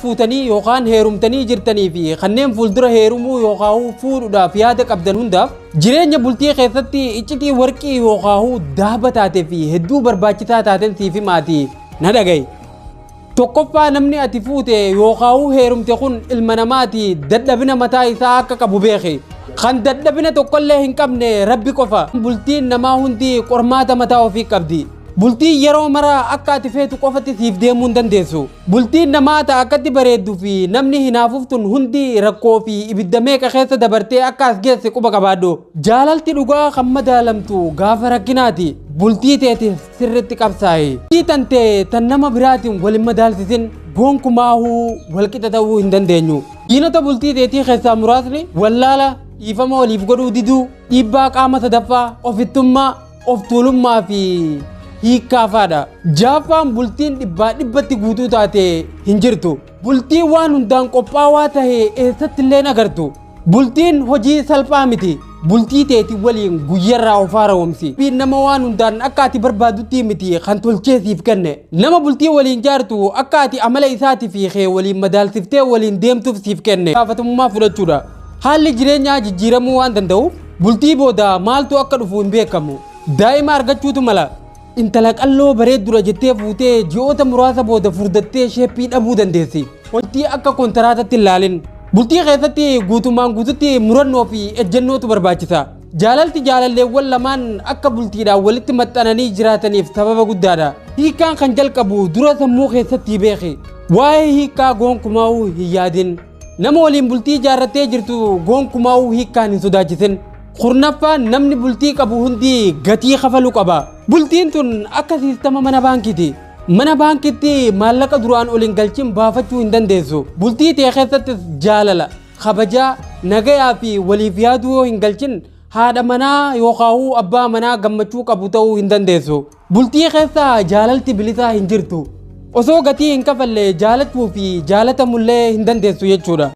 فوتني يوقان هيرمتني جرتني في خنين فولدر هيرمو يوقاهو فوردا في هذا قبضن هندا جرين بولتي خيستي اچتي ورقي يوقاهو دهبتاتي في هدو برباچتا تاتن في ماتي ندغاي توقفا نمني اتفوتي يوقاهو هيرمتي خن المناماتي ددبنا متى إسا akka qabu beekhi kan dadhabina tokkollee hin qabne rabbi qofa bultiin namaa hundi qormaata mataa ofii qabdi bultii yeroo mara akka ati feetu qofatti siif deemuu hin dandeessu bultiin namaa ta'a akkatti bareeddu fi namni hinaafuftun hundi rakkoo fi ibidda meeqa keessa dabartee akka as geesse quba qabaadhu jaalalti dhugaa kan madaalamtu gaafa rakkinaati bultii teeti sirritti qabsaa'i bultii tante tan nama biraatiin walin madaalsisin gonkumaahuu walqixa ta'uu hin dandeenyu diinota bultii teetii keessaa muraasni wallaala dhiifama waliif godhuu diduu dhiibbaa qaama sadaffaa ofittummaa of tuulummaa fi hiikkaafaadha jaaffaan bultiin dhibbatti guutuu taate hin jirtu bultii waan hundaan qophaawaa tahe eessatti illee agartu bultiin hojii salphaa miti bultii teeti waliin guyyarraa of haarawamsi nama waan hundaan akka ati barbaadutti miti kan tolcheesiif kenne nama bultii waliin jaartu akka ati amala isaati fi kee waliin madaalsiftee waliin deemtuuf siif kenne gaafatamummaa fudhachuudha haalli jireenyaa jijjiiramuu waan danda'uuf bultii booda maaltu akka dhufu hin beekamu daa'ima argachuutu mala intala qalloo bareeddura jettee fuutee ji'oota muraasa booda furdattee sheeppii dhabuu dandeessi wanti akka kontiraatatti ilaalin bultii keessatti guutumaan guututti murannoo fi ejjennootu barbaachisa jaalalti jaalalleewwan lamaan akka bultiidhaan walitti maxxananii jiraataniif sababa guddaadha hiikkaan kan jalqabu dura sammuu keessatti beeki waa'ee hiikkaa gonkumaa'uu hin yaadin nama waliin bultii jaarrattee jirtu gonkumaa'uu hiikkaan hin sodaachisin kurnaffaan namni bultii qabu hundi gatii kafaluu qaba bultiin tun akka siistama mana baankiiti mana baankitti maallaqa duraan olin galchin baafachuu hin dandeessu bultii tee keessattis jaalala kabajaa nagayaa fi waliif yaaduu yoo hin galchin haadha manaa yookaahuu abbaa manaa gammachuu qabu ta'uu hin dandeessu bultii keessaa jaalalti bilisaa hin jirtu osoo gatii hin kafalle jaalachuu fi jaalatamullee hin dandeessu jechuudha